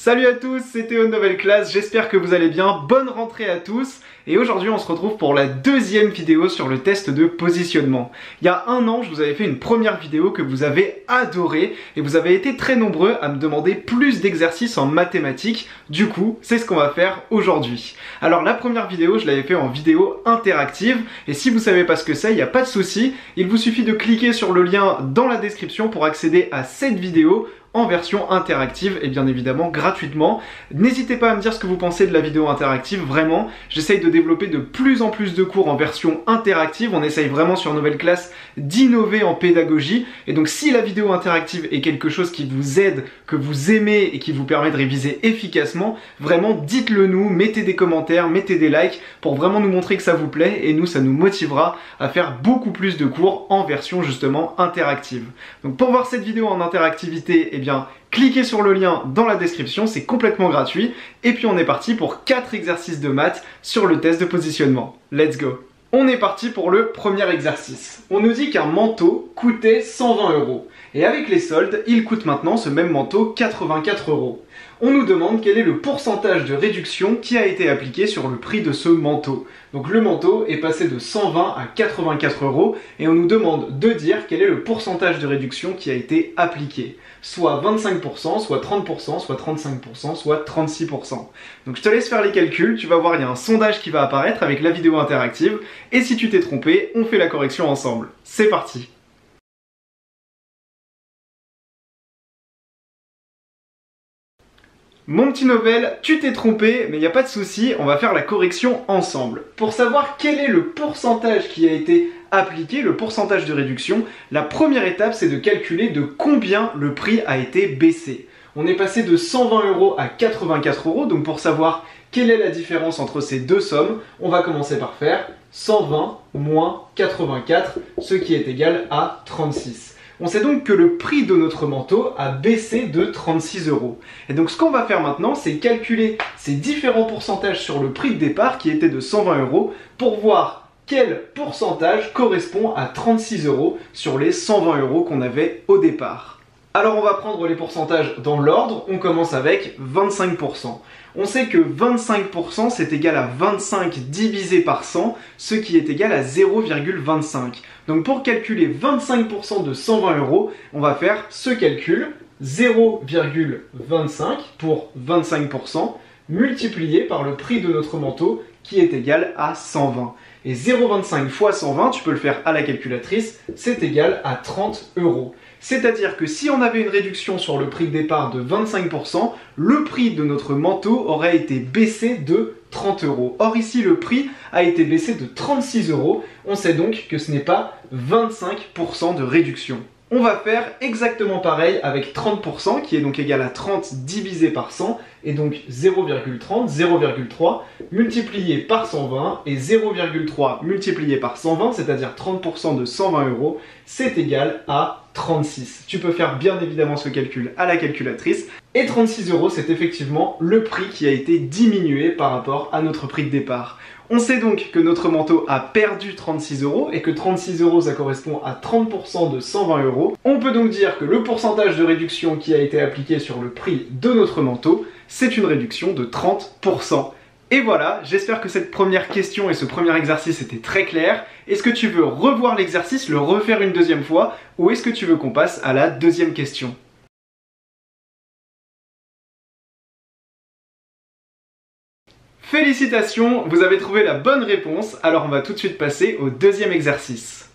Salut à tous, c'est Théo de Nouvelle Classe, j'espère que vous allez bien, bonne rentrée à tous. Et aujourd'hui on se retrouve pour la deuxième vidéo sur le test de positionnement. Il y a un an, je vous avais fait une première vidéo que vous avez adorée et vous avez été très nombreux à me demander plus d'exercices en mathématiques. Du coup, c'est ce qu'on va faire aujourd'hui. Alors la première vidéo, je l'avais fait en vidéo interactive et si vous savez pas ce que c'est, il n'y a pas de souci. Il vous suffit de cliquer sur le lien dans la description pour accéder à cette vidéo en version interactive et bien évidemment gratuitement. N'hésitez pas à me dire ce que vous pensez de la vidéo interactive, vraiment. J'essaye de développer de plus en plus de cours en version interactive. On essaye vraiment sur Nouvelle Classe d'innover en pédagogie. Et donc si la vidéo interactive est quelque chose qui vous aide, que vous aimez et qui vous permet de réviser efficacement, vraiment dites-le nous, mettez des commentaires, mettez des likes pour vraiment nous montrer que ça vous plaît et nous ça nous motivera à faire beaucoup plus de cours en version justement interactive. Donc pour voir cette vidéo en interactivité, eh bien, cliquez sur le lien dans la description, c'est complètement gratuit. Et puis on est parti pour 4 exercices de maths sur le test de positionnement. Let's go! On est parti pour le premier exercice. On nous dit qu'un manteau coûtait 120 €. Et avec les soldes, il coûte maintenant ce même manteau 84 €. On nous demande quel est le pourcentage de réduction qui a été appliqué sur le prix de ce manteau. Donc le manteau est passé de 120 à 84 € et on nous demande de dire quel est le pourcentage de réduction qui a été appliqué. Soit 25%, soit 30%, soit 35%, soit 36%. Donc je te laisse faire les calculs, tu vas voir il y a un sondage qui va apparaître avec la vidéo interactive et si tu t'es trompé, on fait la correction ensemble. C'est parti! Mon petit Novel, tu t'es trompé, mais il n'y a pas de souci, on va faire la correction ensemble. Pour savoir quel est le pourcentage qui a été appliqué, le pourcentage de réduction, la première étape c'est de calculer de combien le prix a été baissé. On est passé de 120 € à 84 €, donc pour savoir quelle est la différence entre ces deux sommes, on va commencer par faire 120 moins 84, ce qui est égal à 36. On sait donc que le prix de notre manteau a baissé de 36 €. Et donc ce qu'on va faire maintenant, c'est calculer ces différents pourcentages sur le prix de départ qui était de 120 € pour voir quel pourcentage correspond à 36 € sur les 120 € qu'on avait au départ. Alors on va prendre les pourcentages dans l'ordre, on commence avec 25%. On sait que 25% c'est égal à 25 divisé par 100, ce qui est égal à 0,25. Donc pour calculer 25% de 120 €, on va faire ce calcul, 0,25 pour 25%, multiplié par le prix de notre manteau qui est égal à 120. Et 0,25 fois 120, tu peux le faire à la calculatrice, c'est égal à 30 €. C'est-à-dire que si on avait une réduction sur le prix de départ de 25%, le prix de notre manteau aurait été baissé de 30 €. Or ici, le prix a été baissé de 36 €. On sait donc que ce n'est pas 25% de réduction. On va faire exactement pareil avec 30% qui est donc égal à 30 divisé par 100 et donc 0,30, 0,3 multiplié par 120 et 0,3 multiplié par 120, c'est-à-dire 30% de 120 €, c'est égal à 36. Tu peux faire bien évidemment ce calcul à la calculatrice et 36 € c'est effectivement le prix qui a été diminué par rapport à notre prix de départ. On sait donc que notre manteau a perdu 36 € et que 36 € ça correspond à 30% de 120 €. On peut donc dire que le pourcentage de réduction qui a été appliqué sur le prix de notre manteau, c'est une réduction de 30%. Et voilà, j'espère que cette première question et ce premier exercice étaient très clairs. Est-ce que tu veux revoir l'exercice, le refaire une deuxième fois, ou est-ce que tu veux qu'on passe à la deuxième question ? Félicitations, vous avez trouvé la bonne réponse, alors on va tout de suite passer au deuxième exercice.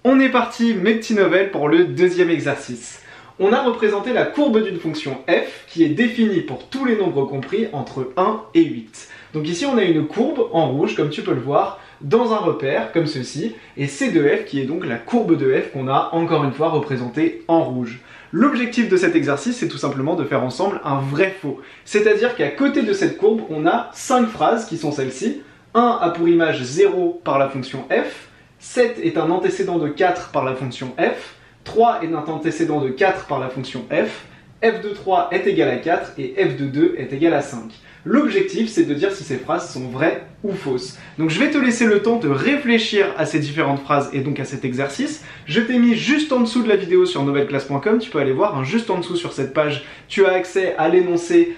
On est parti, mes petits Novels, pour le deuxième exercice. On a représenté la courbe d'une fonction f qui est définie pour tous les nombres compris entre 1 et 8. Donc ici on a une courbe en rouge, comme tu peux le voir, dans un repère comme ceci, et c de f qui est donc la courbe de f qu'on a encore une fois représentée en rouge. L'objectif de cet exercice, c'est tout simplement de faire ensemble un vrai-faux. C'est-à-dire qu'à côté de cette courbe, on a 5 phrases qui sont celles-ci. 1 a pour image 0 par la fonction f, 7 est un antécédent de 4 par la fonction f, 3 est un antécédent de 4 par la fonction f, f de 3 est égal à 4 et f de 2 est égal à 5. L'objectif, c'est de dire si ces phrases sont vraies ou fausses. Donc je vais te laisser le temps de réfléchir à ces différentes phrases et donc à cet exercice. Je t'ai mis juste en dessous de la vidéo sur novelclass.com, tu peux aller voir, hein, juste en dessous sur cette page, tu as accès à l'énoncé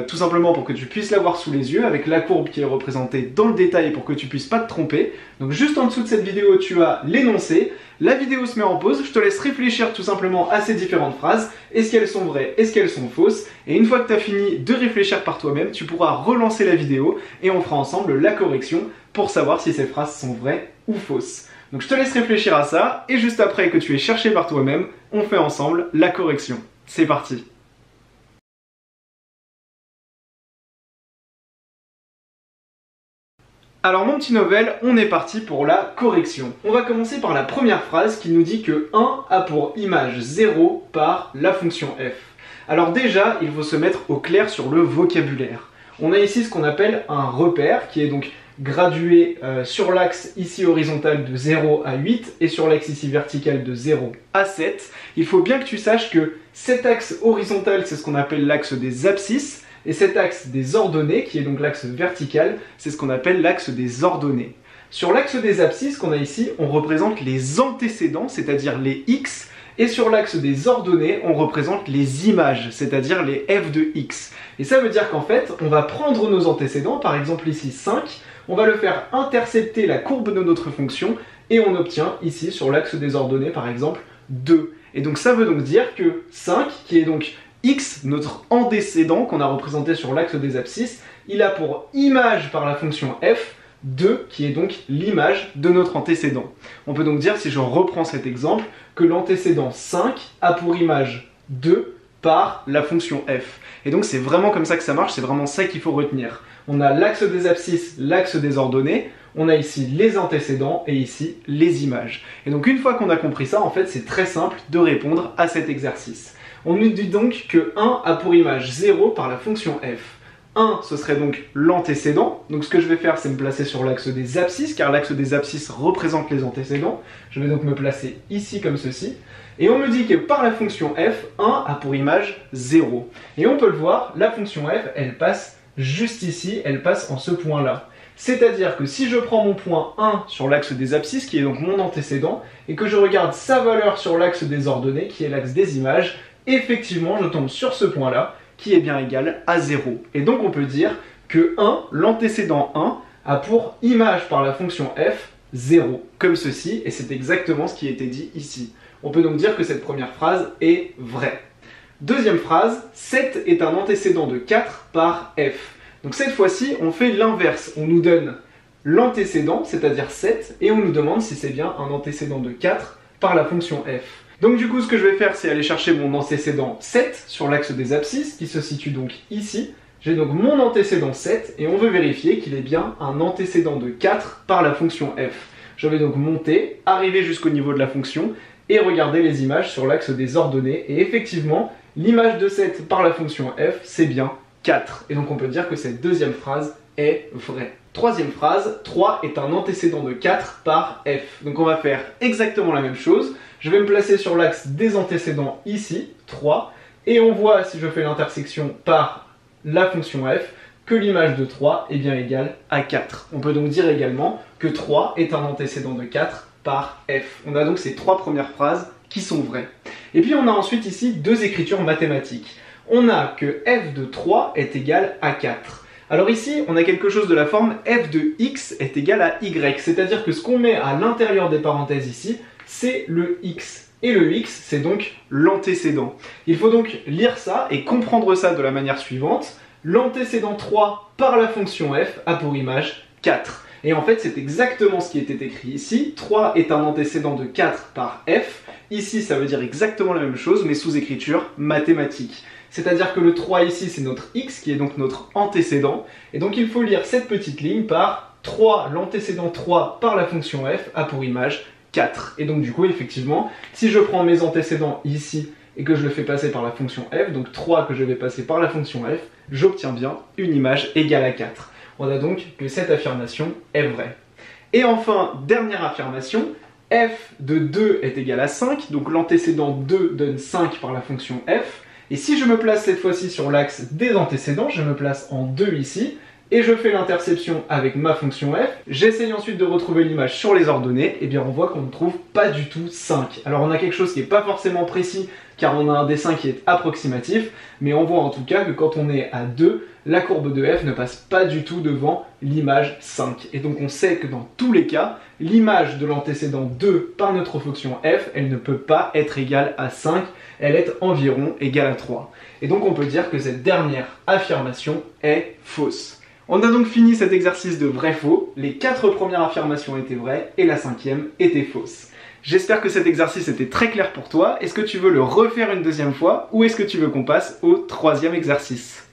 tout simplement pour que tu puisses l'avoir sous les yeux, avec la courbe qui est représentée dans le détail pour que tu puisses pas te tromper. Donc juste en dessous de cette vidéo, tu as l'énoncé. La vidéo se met en pause, je te laisse réfléchir tout simplement à ces différentes phrases. Est-ce qu'elles sont vraies, est-ce qu'elles sont fausses? Et une fois que tu as fini de réfléchir par toi-même, tu pourras relancer la vidéo et on fera ensemble la correction pour savoir si ces phrases sont vraies ou fausses. Donc je te laisse réfléchir à ça et juste après que tu aies cherché par toi-même, on fait ensemble la correction. C'est parti! Alors mon petit Novel, on est parti pour la correction. On va commencer par la première phrase qui nous dit que 1 a pour image 0 par la fonction f. Alors déjà, il faut se mettre au clair sur le vocabulaire. On a ici ce qu'on appelle un repère qui est donc gradué sur l'axe ici horizontal de 0 à 8 et sur l'axe ici vertical de 0 à 7. Il faut bien que tu saches que cet axe horizontal, c'est ce qu'on appelle l'axe des abscisses. Et cet axe des ordonnées, qui est donc l'axe vertical, c'est ce qu'on appelle l'axe des ordonnées. Sur l'axe des abscisses qu'on a ici, on représente les antécédents, c'est-à-dire les x, et sur l'axe des ordonnées, on représente les images, c'est-à-dire les f de x. Et ça veut dire qu'en fait, on va prendre nos antécédents, par exemple ici 5, on va le faire intercepter la courbe de notre fonction, et on obtient ici, sur l'axe des ordonnées, par exemple, 2. Et donc ça veut donc dire que 5, qui est donc x, notre antécédent qu'on a représenté sur l'axe des abscisses, il a pour image par la fonction f 2, qui est donc l'image de notre antécédent. On peut donc dire, si je reprends cet exemple, que l'antécédent 5 a pour image 2 par la fonction f. Et donc c'est vraiment comme ça que ça marche, c'est vraiment ça qu'il faut retenir. On a l'axe des abscisses, l'axe des ordonnées, on a ici les antécédents et ici les images. Et donc une fois qu'on a compris ça, en fait c'est très simple de répondre à cet exercice. On nous dit donc que 1 a pour image 0 par la fonction f. 1, ce serait donc l'antécédent. Donc ce que je vais faire, c'est me placer sur l'axe des abscisses, car l'axe des abscisses représente les antécédents. Je vais donc me placer ici comme ceci. Et on me dit que par la fonction f, 1 a pour image 0. Et on peut le voir, la fonction f, elle passe juste ici, elle passe en ce point-là. C'est-à-dire que si je prends mon point 1 sur l'axe des abscisses, qui est donc mon antécédent, et que je regarde sa valeur sur l'axe des ordonnées, qui est l'axe des images, effectivement, je tombe sur ce point-là, qui est bien égal à 0. Et donc on peut dire que 1, l'antécédent 1, a pour image par la fonction f 0, comme ceci, et c'est exactement ce qui a été dit ici. On peut donc dire que cette première phrase est vraie. Deuxième phrase, 7 est un antécédent de 4 par f. Donc cette fois-ci, on fait l'inverse. On nous donne l'antécédent, c'est-à-dire 7, et on nous demande si c'est bien un antécédent de 4 par la fonction f. Donc du coup, ce que je vais faire, c'est aller chercher mon antécédent 7 sur l'axe des abscisses, qui se situe donc ici. J'ai donc mon antécédent 7, et on veut vérifier qu'il est bien un antécédent de 4 par la fonction f. Je vais donc monter, arriver jusqu'au niveau de la fonction, et regarder les images sur l'axe des ordonnées. Et effectivement, l'image de 7 par la fonction f, c'est bien 4. Et donc on peut dire que cette deuxième phrase est vraie. Troisième phrase, 3 est un antécédent de 4 par f. Donc on va faire exactement la même chose. Je vais me placer sur l'axe des antécédents ici, 3, et on voit, si je fais l'intersection par la fonction f, que l'image de 3 est bien égale à 4. On peut donc dire également que 3 est un antécédent de 4 par f. On a donc ces trois premières phrases qui sont vraies. Et puis on a ensuite ici deux écritures mathématiques. On a que f de 3 est égal à 4. Alors ici, on a quelque chose de la forme f de x est égal à y, c'est-à-dire que ce qu'on met à l'intérieur des parenthèses ici, c'est le x. Et le x, c'est donc l'antécédent. Il faut donc lire ça et comprendre ça de la manière suivante. L'antécédent 3 par la fonction f a pour image 4. Et en fait, c'est exactement ce qui était écrit ici. 3 est un antécédent de 4 par f. Ici, ça veut dire exactement la même chose, mais sous écriture mathématique. C'est-à-dire que le 3 ici, c'est notre x, qui est donc notre antécédent. Et donc, il faut lire cette petite ligne par 3, l'antécédent 3 par la fonction f a pour image 4. Et donc, du coup, effectivement, si je prends mes antécédents ici et que je le fais passer par la fonction f, donc 3 que je vais passer par la fonction f, j'obtiens bien une image égale à 4. On a donc que cette affirmation est vraie. Et enfin, dernière affirmation, f de 2 est égal à 5, donc l'antécédent 2 donne 5 par la fonction f, Et si je me place cette fois-ci sur l'axe des antécédents, je me place en 2 ici, et je fais l'interception avec ma fonction f, j'essaye ensuite de retrouver l'image sur les ordonnées, et bien on voit qu'on ne trouve pas du tout 5. Alors on a quelque chose qui n'est pas forcément précis, car on a un dessin qui est approximatif, mais on voit en tout cas que quand on est à 2, la courbe de f ne passe pas du tout devant l'image 5. Et donc on sait que dans tous les cas, l'image de l'antécédent 2 par notre fonction f, elle ne peut pas être égale à 5, elle est environ égale à 3. Et donc on peut dire que cette dernière affirmation est fausse. On a donc fini cet exercice de vrai-faux, les 4 premières affirmations étaient vraies et la 5e était fausse. J'espère que cet exercice était très clair pour toi. Est-ce que tu veux le refaire une deuxième fois ou est-ce que tu veux qu'on passe au 3e exercice ?